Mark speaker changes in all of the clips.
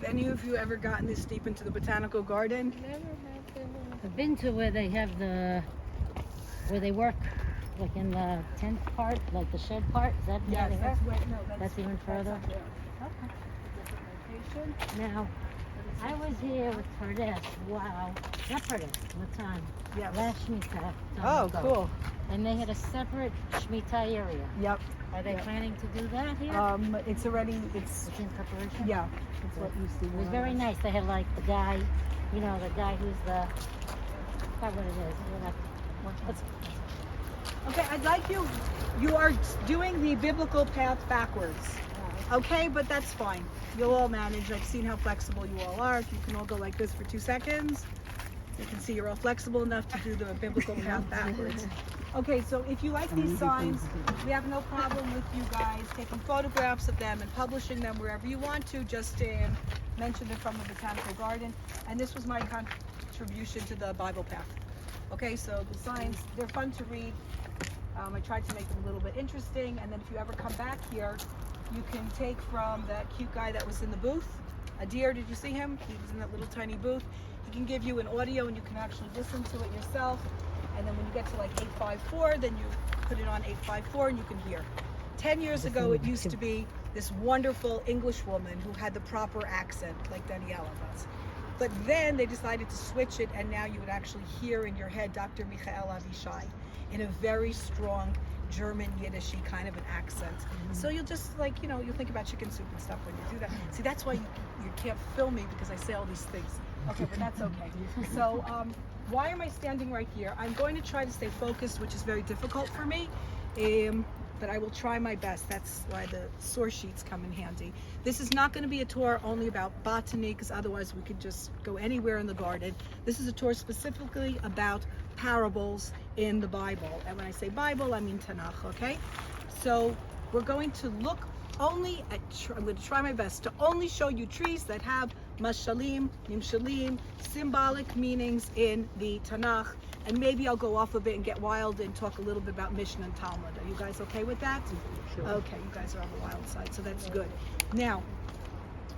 Speaker 1: any of you ever gotten this deep into the botanical garden?
Speaker 2: Never have been. I've been to where they have where they work, like in the tent part, like the shed part. Is that
Speaker 1: Yes,
Speaker 2: where they
Speaker 1: that's
Speaker 2: work?
Speaker 1: way, no,
Speaker 2: That's even further?
Speaker 1: up there.
Speaker 2: Okay.
Speaker 1: Different location.
Speaker 2: Now, I was here with Pardes. Wow. Not Pardes. Matan.
Speaker 1: Yes.
Speaker 2: Last Shemitah.
Speaker 1: Oh, cool.
Speaker 2: And they had a separate Shemitah area.
Speaker 1: Yep.
Speaker 2: Are they planning to do that here?
Speaker 1: It's already, it's
Speaker 2: It's in preparation?
Speaker 1: yeah, it's what you see.
Speaker 2: It was very nice. They had like the guy, the guy who's I forgot what it is.
Speaker 1: Okay, I'd like you are doing the biblical path backwards. Okay, but that's fine. You'll all manage. I've seen how flexible you all are. If you can all go like this for 2 seconds, you can see you're all flexible enough to do the biblical path backwards. Okay, so if you like these signs, we have no problem with you guys taking photographs of them and publishing them wherever you want to. Just mention it from the botanical garden. And this was my contribution to the Bible path. Okay, so the signs, they're fun to read. I tried to make them a little bit interesting. And then if you ever come back here, you can take from that cute guy that was in the booth. Adir, did you see him? He was in that little tiny booth. He can give you an audio and you can actually listen to it yourself. And then when you get to like 854, then you put it on 854 and you can hear. 10 years ago, it used to be this wonderful English woman who had the proper accent, like Daniela does. But then they decided to switch it, and now you would actually hear in your head Dr. Michael Avishai in a very strong German Yiddishy kind of an accent. So you'll just you'll think about chicken soup and stuff when you do that. See, that's why you can't film me, because I say all these things. Okay, but that's okay. So why am I standing right here? I'm going to try to stay focused, which is very difficult for me. But I will try my best. That's why the source sheets come in handy. This is not going to be a tour only about botany, because otherwise we could just go anywhere in the garden. This is a tour specifically about parables in the Bible. And when I say Bible, I mean Tanach, okay? So we're going to look only at, I'm going to try my best to only show you trees that have mashalim, nimshalim, symbolic meanings in the Tanakh. And maybe I'll go off a bit and get wild and talk a little bit about Mishnah and Talmud. Are you guys okay with that? Sure. Okay, you guys are on the wild side, so that's good. Now,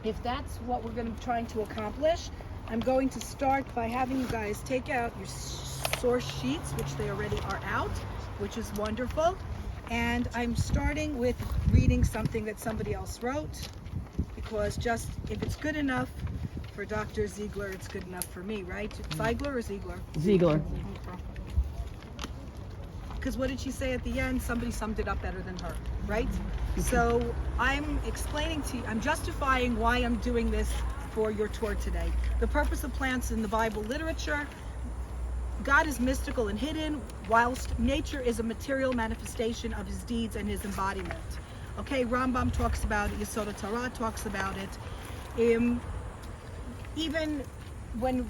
Speaker 1: if that's what we're going to trying to accomplish, I'm going to start by having you guys take out your source sheets, which they already are out, which is wonderful. And I'm starting with reading something that somebody else wrote, because just if it's good enough for Dr. Ziegler, it's good enough for me, right? Ziegler or Ziegler?
Speaker 3: Ziegler.
Speaker 1: Because what did she say at the end? Somebody summed it up better than her, right? So I'm explaining to you, I'm justifying why I'm doing this for your tour today. The purpose of plants in the Bible literature: God is mystical and hidden, whilst nature is a material manifestation of his deeds and his embodiment. Okay, Rambam talks about it, Yesod HaTorah talks about it. Even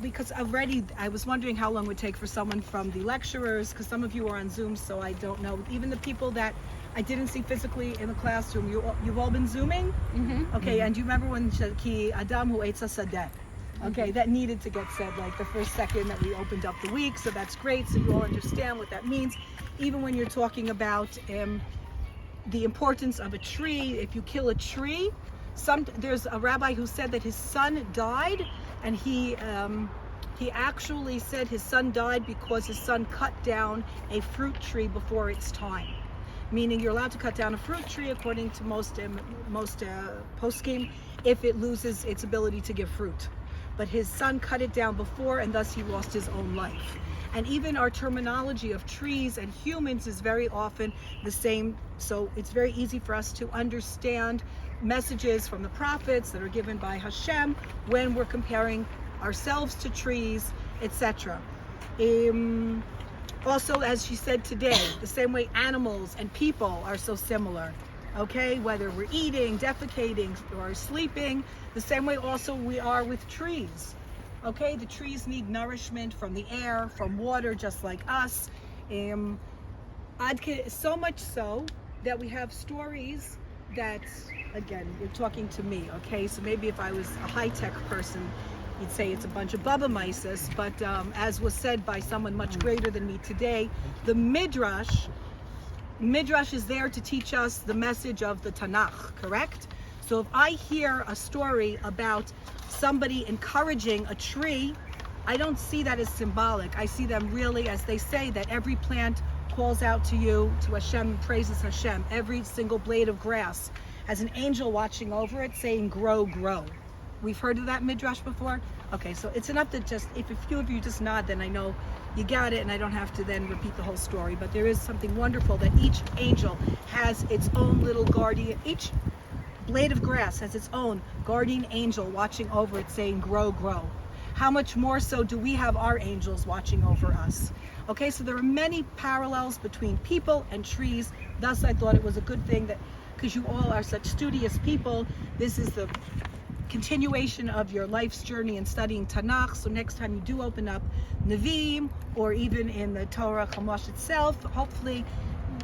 Speaker 1: because already I was wondering how long it would take for someone from the lecturers, because some of you are on Zoom, so I don't know. Even the people that I didn't see physically in the classroom, you've all been Zooming? Okay, and do you remember when Ki Adam Hu Eitz HaSadeh? Okay, that needed to get said like the first second that we opened up the week, so that's great, so you all understand what that means. Even when you're talking about the importance of a tree, if you kill a tree, there's a rabbi who said that his son died, and he actually said his son died because his son cut down a fruit tree before its time. Meaning you're allowed to cut down a fruit tree according to most poskim if it loses its ability to give fruit. But his son cut it down before, and thus he lost his own life. And even our terminology of trees and humans is very often the same, so it's very easy for us to understand messages from the prophets that are given by Hashem when we're comparing ourselves to trees, etc. Also, as she said today, the same way animals and people are so similar. Okay, whether we're eating, defecating, or sleeping, the same way also we are with trees. Okay, the trees need nourishment from the air, from water, just like us. So much so that we have stories that, again, you're talking to me, okay? So maybe if I was a high-tech person, you'd say it's a bunch of Baba Mises, but as was said by someone much greater than me today, the Midrash is there to teach us the message of the Tanakh, correct? So if I hear a story about somebody encouraging a tree, I don't see that as symbolic. I see them really, as they say, that every plant calls out to you, to Hashem, and praises Hashem. Every single blade of grass has an angel watching over it saying, grow, grow. We've heard of that midrash before? Okay, so it's enough to just, if a few of you just nod, then I know you got it and I don't have to then repeat the whole story. But there is something wonderful that each angel has its own little guardian, each blade of grass has its own guardian angel watching over it saying, grow, grow. How much more so do we have our angels watching over us? Okay, so there are many parallels between people and trees. Thus, I thought it was a good thing that, because you all are such studious people, this is the continuation of your life's journey in studying Tanach. So next time you do open up Nevi'im, or even in the Torah Chumash itself, hopefully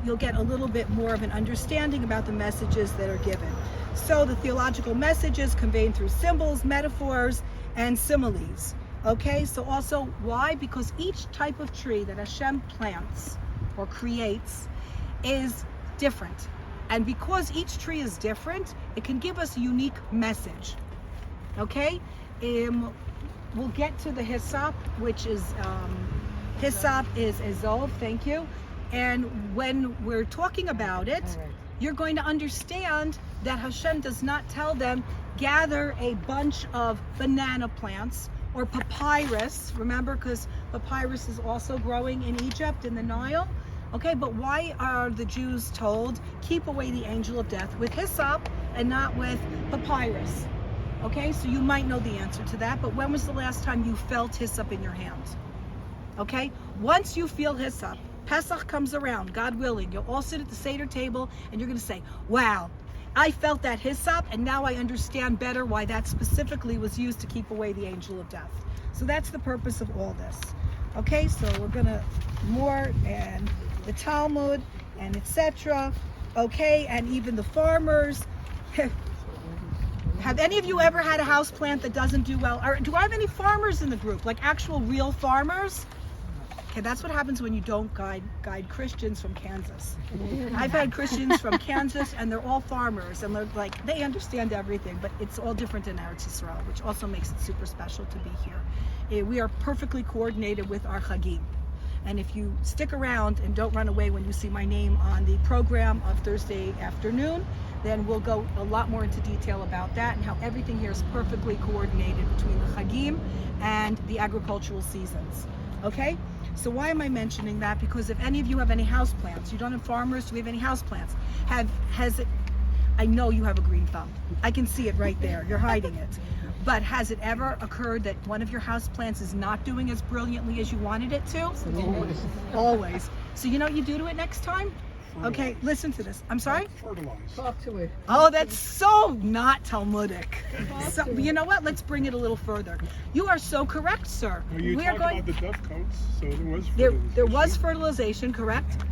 Speaker 1: you'll get a little bit more of an understanding about the messages that are given. So the theological messages conveyed through symbols, metaphors, and similes. Okay, so also why? Because each type of tree that Hashem plants or creates is different. And because each tree is different, it can give us a unique message. Okay, we'll get to the hyssop, which is, hyssop is ezov, thank you. And when we're talking about it, you're going to understand that Hashem does not tell them, gather a bunch of banana plants or papyrus, remember, because papyrus is also growing in Egypt, in the Nile. Okay, but why are the Jews told, keep away the angel of death with hyssop and not with papyrus? Okay, so you might know the answer to that, but when was the last time you felt hyssop in your hand? Okay, once you feel hyssop, Pesach comes around, God willing, you'll all sit at the Seder table and you're going to say, wow, I felt that hyssop and now I understand better why that specifically was used to keep away the angel of death. So that's the purpose of all this. Okay, so we're going to more and the Talmud and etc. Okay, and even the farmers. Have any of you ever had a house plant that doesn't do well? Or do I have any farmers in the group, like actual real farmers? Okay, that's what happens when you don't guide Christians from Kansas. I've had Christians from Kansas and they're all farmers and they're like, they understand everything, but it's all different in Eretz Yisrael, which also makes it super special to be here. We are perfectly coordinated with our Chagim. And if you stick around and don't run away when you see my name on the program of Thursday afternoon, then we'll go a lot more into detail about that and how everything here is perfectly coordinated between the Chagim and the agricultural seasons. Okay? So why am I mentioning that? Because if any of you have any house plants, you don't have farmers, do we have any house plants? I know you have a green thumb. I can see it right there. You're hiding it. But has it ever occurred that one of your house plants is not doing as brilliantly as you wanted it to?
Speaker 3: Always.
Speaker 1: Always. So you know what you do to it next time? Okay, listen to this. I'm sorry?
Speaker 3: Fertilize.
Speaker 4: Talk to it.
Speaker 1: Oh, that's so not Talmudic. So, you know what? Let's bring it a little further. You are so correct, sir.
Speaker 3: Well, you
Speaker 1: We are
Speaker 3: talked about the dove coats, so there was fertilization.
Speaker 1: there was fertilization, correct?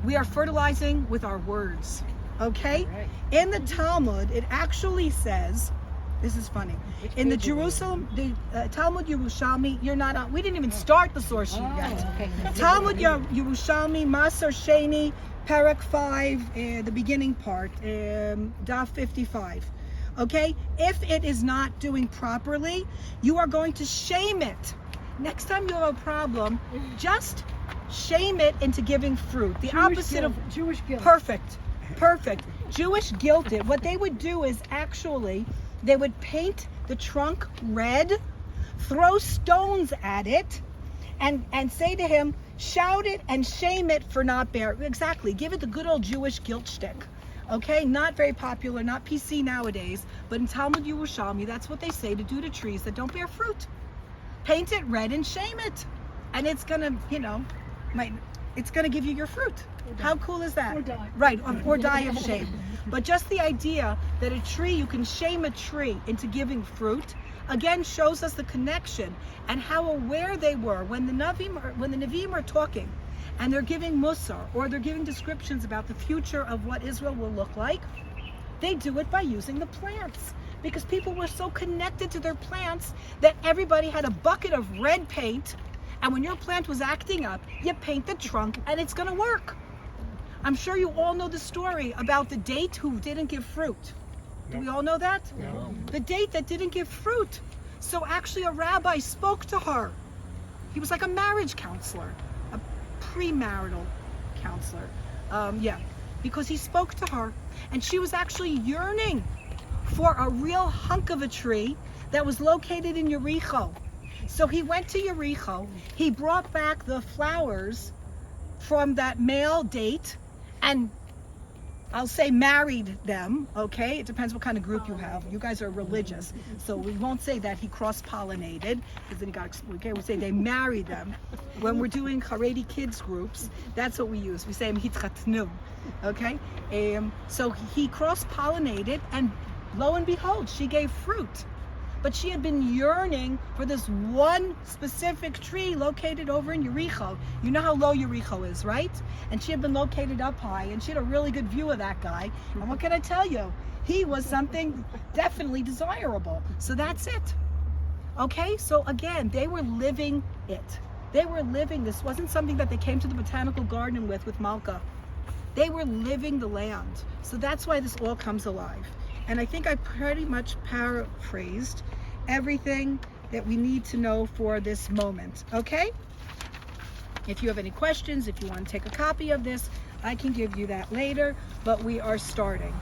Speaker 1: We are fertilizing with our words. Okay?
Speaker 2: Right.
Speaker 1: In the Talmud, it actually says, this is funny. In the Jerusalem, the Talmud Yerushalmi, you're not on, we didn't even start the source sheet yet.
Speaker 2: Okay.
Speaker 1: Talmud Yerushalmi, Maser Sheni, Perek 5, the beginning part, Daf 55. Okay? If it is not doing properly, you are going to shame it. Next time you have a problem, just shame it into giving fruit. The opposite of
Speaker 4: Jewish guilt.
Speaker 1: perfect. Jewish guilted. What they would do is actually, they would paint the trunk red, throw stones at it, and say to him, shout it and shame it for not bearing. Exactly. Give it the good old Jewish guilt shtick. Okay? Not very popular, not PC nowadays, but in Talmud Yerushalmi, that's what they say to do to trees that don't bear fruit. Paint it red and shame it. And it's gonna, it's gonna give you your fruit. How cool is that?
Speaker 4: Or die.
Speaker 1: Right, or die of shame. But just the idea that a tree, you can shame a tree into giving fruit, again shows us the connection and how aware they were when the Nevi'im are talking and they're giving Musar or they're giving descriptions about the future of what Israel will look like. They do it by using the plants because people were so connected to their plants that everybody had a bucket of red paint, and when your plant was acting up, you paint the trunk and it's going to work. I'm sure you all know the story about the date who didn't give fruit. Do we all know that?
Speaker 3: No.
Speaker 1: The date that didn't give fruit. So actually a rabbi spoke to her. He was like a marriage counselor, a premarital counselor. Because he spoke to her, and she was actually yearning for a real hunk of a tree that was located in Jericho. So he went to Jericho, he brought back the flowers from that male date, and I'll say married them, okay? It depends what kind of group you have. You guys are religious, so we won't say that he cross-pollinated, because then we say they married them. When we're doing Haredi kids groups, that's what we use. We say hitchatnu, okay? So he cross-pollinated, and lo and behold, she gave fruit. But she had been yearning for this one specific tree located over in Jericho. You know how low Jericho is, right? And she had been located up high, and she had a really good view of that guy. And what can I tell you? He was something definitely desirable. So that's it. Okay, so again, they were living it. They were living, this wasn't something that they came to the botanical garden with Malka. They were living the land. So that's why this all comes alive. And I think I pretty much paraphrased everything that we need to know for this moment, okay? If you have any questions, if you want to take a copy of this, I can give you that later, but we are starting.